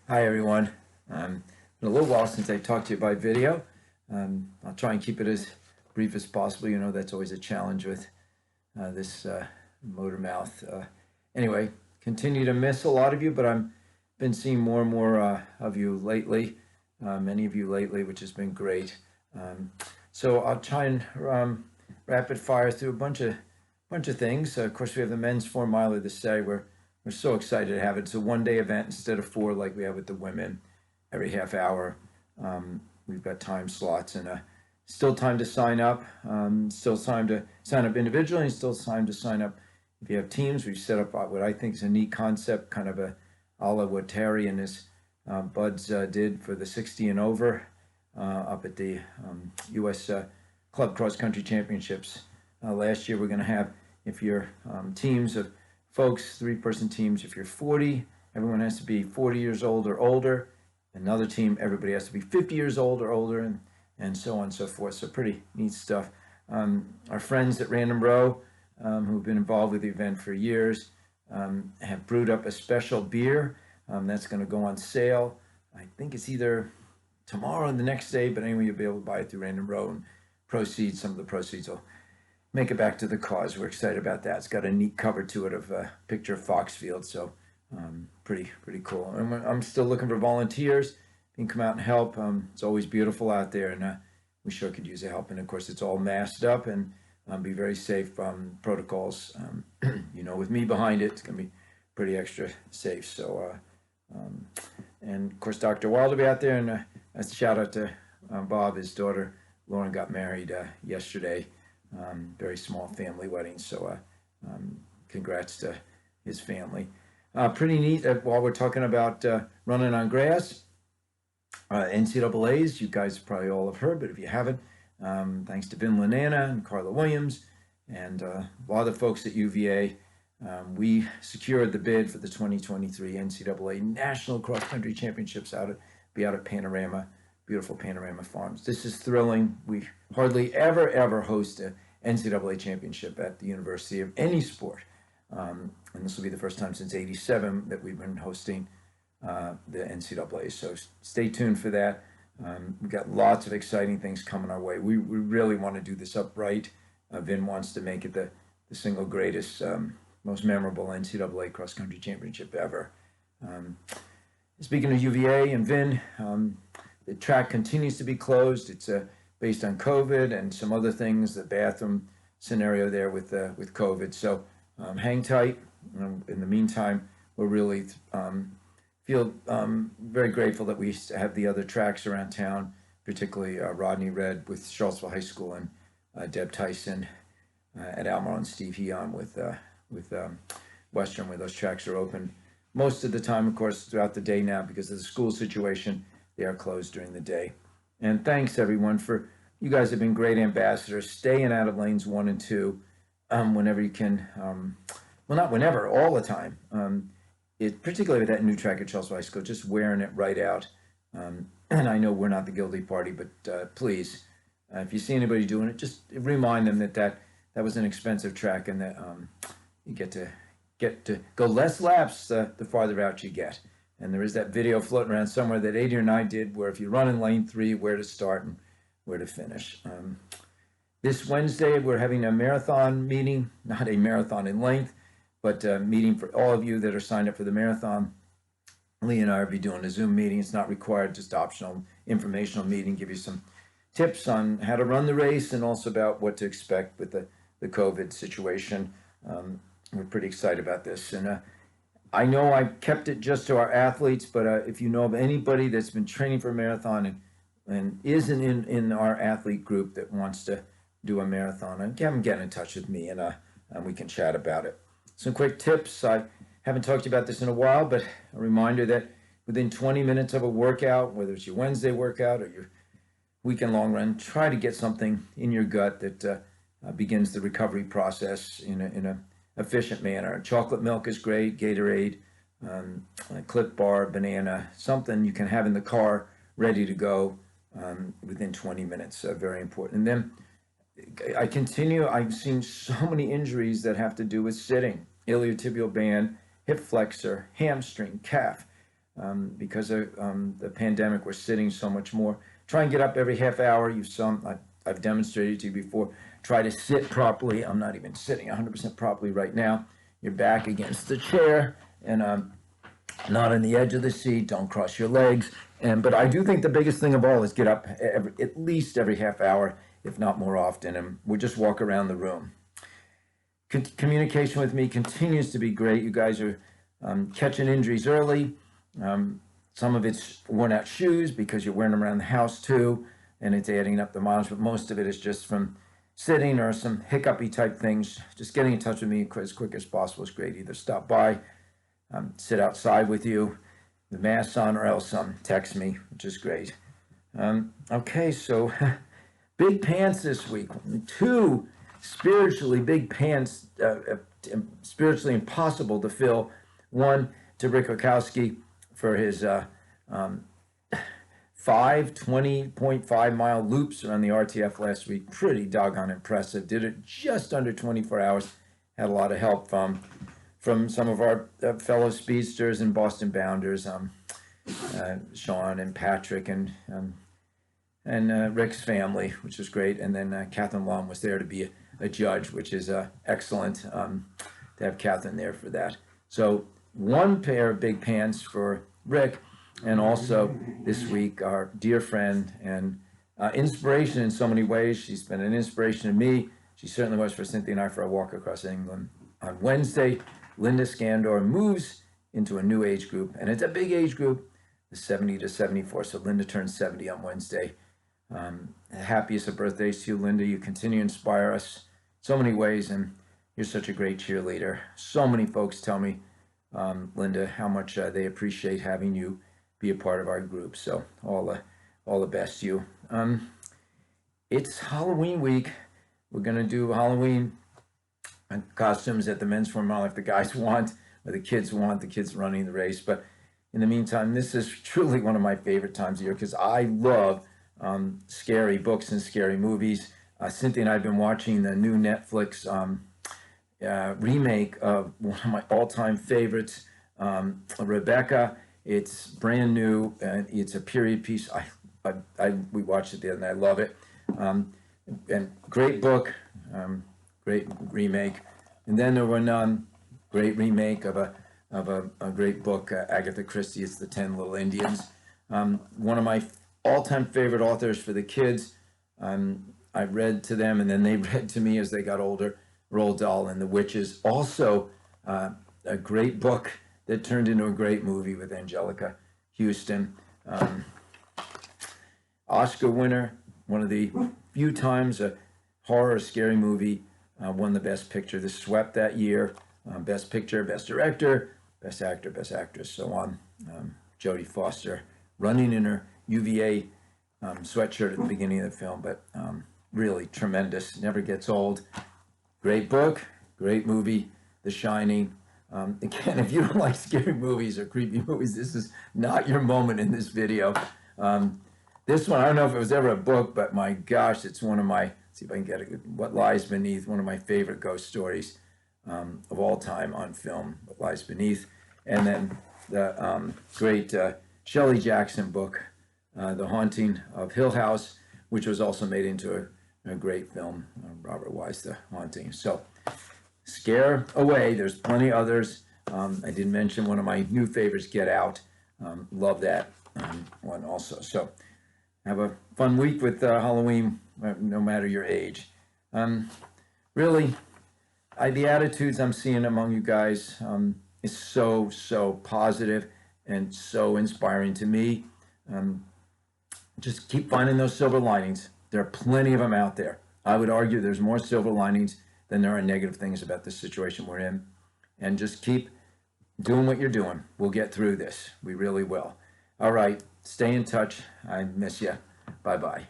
Hi everyone. Been a little while since I talked to you by video. I'll try and keep it as brief as possible. You know, that's always a challenge with this motor mouth. Anyway, continue to miss a lot of you, but I'm been seeing more and more of you lately, many of you lately, which has been great. So I'll try and rapid fire through a bunch of things. Of course, we have the men's 4 miler this Saturday. We're so excited to have it. It's a one-day event instead of 4 like we have with the women every half hour. We've got time slots and still time to sign up. Still time to sign up individually and still time to sign up if you have teams. We've set up what I think is a neat concept, kind of a la what Terry and his buds did for the 60 and over up at the U.S. Club Cross Country Championships. Last year we're going to have, if you're teams of folks, 3-person teams, if you're 40, everyone has to be 40 years old or older. Another team, everybody has to be 50 years old or older, and so on and so forth. So pretty neat stuff. Our friends at Random Row, who've been involved with the event for years, have brewed up a special beer that's going to go on sale. I think it's either tomorrow or the next day, but anyway, you'll be able to buy it through Random Row, and some of the proceeds will make it back to the cause. We're excited about that. It's got a neat cover to it of a picture of Foxfield, so pretty cool. And I'm still looking for volunteers. You can come out and help. It's always beautiful out there, and we sure could use the help. And of course, it's all masked up and be very safe protocols. You know, with me behind it, it's going to be pretty extra safe. So, and of course, Dr. Wild will be out there, and a shout out to Bob. His daughter Lauren got married yesterday. Very small family wedding, so congrats to his family. Pretty neat while we're talking about running on grass. NCAAs, you guys probably all have heard, but if you haven't, thanks to Vin Lanana and Carla Williams and a lot of the folks at UVA, we secured the bid for the 2023 NCAA National Cross Country Championships out at Panorama, beautiful Panorama Farms. This is thrilling. We hardly ever host a NCAA championship at the University of any sport. And this will be the first time since '87 that we've been hosting the NCAA. So stay tuned for that. We've got lots of exciting things coming our way. We really want to do this upright. Vin wants to make it the single greatest, most memorable NCAA cross-country championship ever. Speaking of UVA and Vin, the track continues to be closed. It's based on COVID and some other things, the bathroom scenario there with COVID. So hang tight. In the meantime, we're really feel very grateful that we have the other tracks around town, particularly Rodney Red with Charlottesville High School and Deb Tyson at Almar and Steve Heon with Western, where those tracks are open most of the time, of course, throughout the day now because of the school situation. They are closed during the day. And thanks everyone you guys have been great ambassadors, staying out of lanes 1 and 2 whenever you can. Well, not whenever, all the time. Particularly with that new track at Charlottesville High School, just wearing it right out. And I know we're not the guilty party, but please, if you see anybody doing it, just remind them that was an expensive track and that you get to go less laps the farther out you get. And there is that video floating around somewhere that 80 and I did where if you run in lane 3, where to start and where to finish. This Wednesday, we're having a marathon meeting, not a marathon in length, but a meeting for all of you that are signed up for the marathon. Lee and I will be doing a Zoom meeting. It's not required, just optional informational meeting, give you some tips on how to run the race and also about what to expect with the COVID situation. We're pretty excited about this. And I know I kept it just to our athletes, but if you know of anybody that's been training for a marathon and isn't in our athlete group that wants to do a marathon, and have them get in touch with me and we can chat about it. Some quick tips. I haven't talked about this in a while, but a reminder that within 20 minutes of a workout, whether it's your Wednesday workout or your weekend long run, try to get something in your gut that begins the recovery process in a efficient manner. Chocolate milk is great, Gatorade, a Clip Bar, banana, something you can have in the car ready to go within 20 minutes. Very important. And then I've seen so many injuries that have to do with sitting. Iliotibial band, hip flexor, hamstring, calf. because of the pandemic. We're sitting so much more. Try and get up every half hour. I've demonstrated to you before. Try to sit properly. I'm not even sitting 100% properly right now. Your back against the chair and not on the edge of the seat. Don't cross your legs. But I do think the biggest thing of all is get up at least every half hour, if not more often, and we'll just walk around the room. Communication with me continues to be great. You guys are catching injuries early. Some of it's worn out shoes because you're wearing them around the house too, and it's adding up the miles, but most of it is just from sitting or some hiccupy type things. Just getting in touch with me as quick as possible is great. Either stop by, sit outside with you, the mask on, or else text me, which is great. Okay, so big pants this week. 2 spiritually big pants, spiritually impossible to fill. One to Rick Okowski for his 20.5 mile loops around the RTF last week. Pretty doggone impressive. Did it just under 24 hours. Had a lot of help from some of our fellow speedsters and Boston Bounders, Sean and Patrick and Rick's family, which was great. And then Catherine Long was there to be a judge, which is excellent to have Catherine there for that. So 1 pair of big pants for Rick, and also this week our dear friend and inspiration in so many ways. She's been an inspiration to me. She certainly was for Cynthia and I for a walk across England on Wednesday. Linda Scandor moves into a new age group, and it's a big age group, the 70 to 74. So Linda turns 70 on Wednesday. Happiest of birthdays to you, Linda. You continue to inspire us so many ways, and you're such a great cheerleader. So many folks tell me, Linda, how much they appreciate having you be a part of our group. So all the best to you. It's Halloween week. We're gonna do Halloween costumes at the men's formal if the guys want, or the kids want, the kids running the race. But in the meantime, this is truly one of my favorite times of year because I love scary books and scary movies. Cynthia and I have been watching the new Netflix remake of one of my all-time favorites, Rebecca. It's brand new, and it's a period piece. We watched it the other night. I love it. And great book, great remake. And then there was great remake of a great book, Agatha Christie. It's The 10 Little Indians. One of my all-time favorite authors for the kids. I read to them, and then they read to me as they got older. Roald Dahl and the Witches. Also, a great book that turned into a great movie with Angelica Houston. Oscar winner, one of the few times a horror scary movie won the Best Picture. This swept that year. Best Picture, Best Director, Best Actor, Best Actress, so on. Jodie Foster running in her UVA sweatshirt at the beginning of the film, but really tremendous, never gets old. Great book, great movie, The Shining. Again, if you don't like scary movies or creepy movies, this is not your moment in this video. This one, I don't know if it was ever a book, but my gosh, it's one of my, see if I can get it, What Lies Beneath, one of my favorite ghost stories of all time on film, What Lies Beneath. And then the great Shelley Jackson book, The Haunting of Hill House, which was also made into a great film, Robert Wise, The Haunting. So scare away. There's plenty others. I did mention one of my new favorites, Get Out. Love that one also. So have a fun week with Halloween, no matter your age. Really, the attitudes I'm seeing among you guys is so positive and so inspiring to me. Just keep finding those silver linings. There are plenty of them out there. I would argue there's more silver linings than there are negative things about the situation we're in. And just keep doing what you're doing. We'll get through this. We really will. All right. Stay in touch. I miss you. Bye-bye.